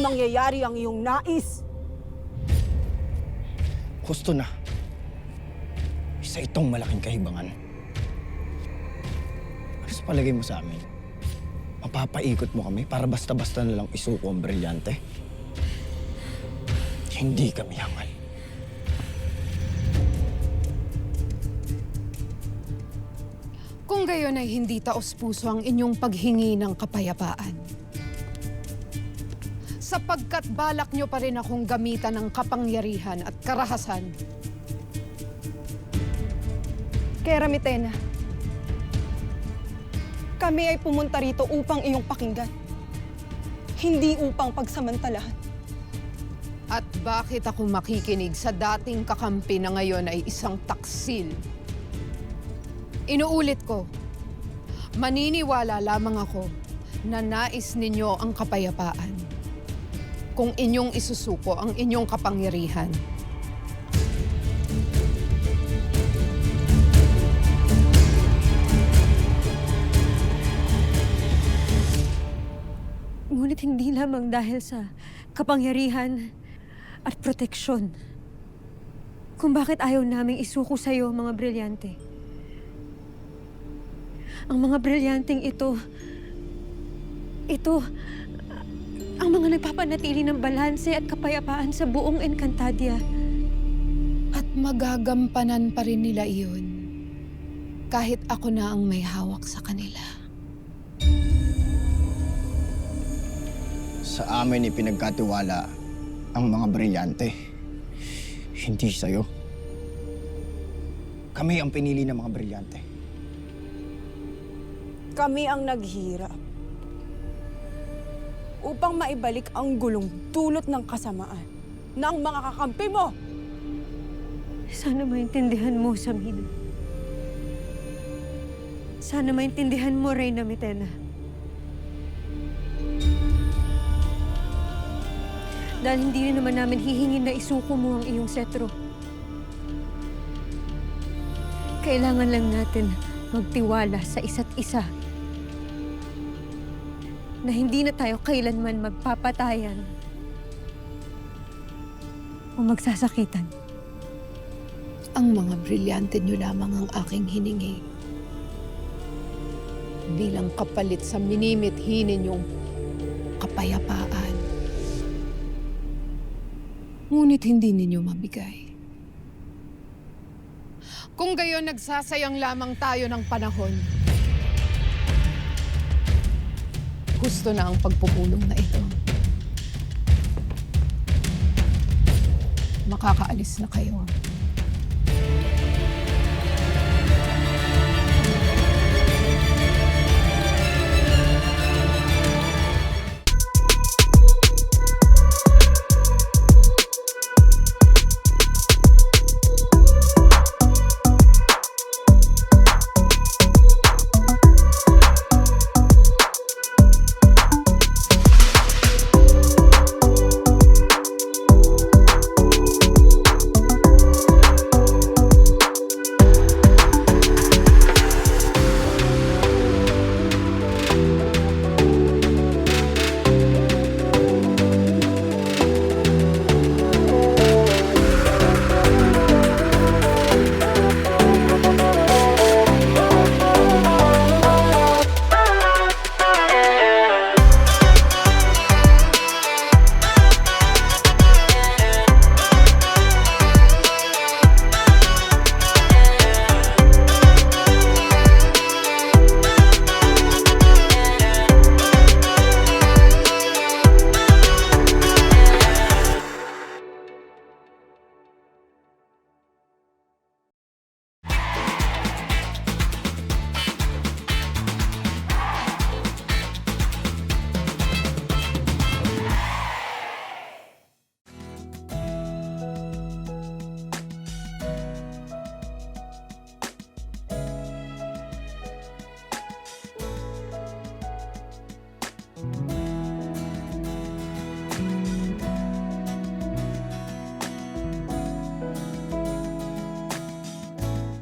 mangyayari ang iyong nais. Gusto na. Isa itong malaking kahibangan. Ano sa palagay mo sa amin? Mapapaikot mo kami para basta-basta na lang isuko ang brilyante? Hindi kami hangal. Kung gayon ay hindi taos-puso ang inyong paghingi ng kapayapaan. Sapagkat balak nyo pa rin akong gamitan ng kapangyarihan at karahasan. Kaya Ramitena, kami ay pumunta rito upang iyong pakinggan. Hindi upang pagsamantalahan. At bakit ako makikinig sa dating kakampi na ngayon ay isang taksil? Inuulit ko, maniniwala lamang ako na nais ninyo ang kapayapaan kung inyong isusuko ang inyong kapangyarihan. Ngunit hindi lamang dahil sa kapangyarihan at proteksyon kung bakit ayaw naming isuko sa iyo, mga brilyante. Ang mga brilyanteng ito, ang mga nagpapanatili ng balanse at kapayapaan sa buong Encantadia. At magagampanan pa rin nila iyon kahit ako na ang may hawak sa kanila. Sa amin ipinagkatiwala ang mga brilyante. Hindi sa'yo. Kami ang pinili ng mga brilyante. Kami ang naghirap upang maibalik ang gulong dulot ng kasamaan ng mga kakampi mo. Sana maintindihan mo, Samina. Sana maintindihan mo, Reyna Mitena. Dahil hindi rin naman namin hihingin na isuko mo ang iyong setro. Kailangan lang natin magtiwala sa isa't isa na hindi na tayo kailanman magpapatayan o magsasakitan. Ang mga brilyante nyo lamang ang aking hiningi bilang kapalit sa minimithi ninyong kapayapaan. Ngunit hindi ninyo mabigay. Kung gayon, nagsasayang lamang tayo ng panahon. Gusto na ang pagpupulong na ito. Makakaalis na kayo.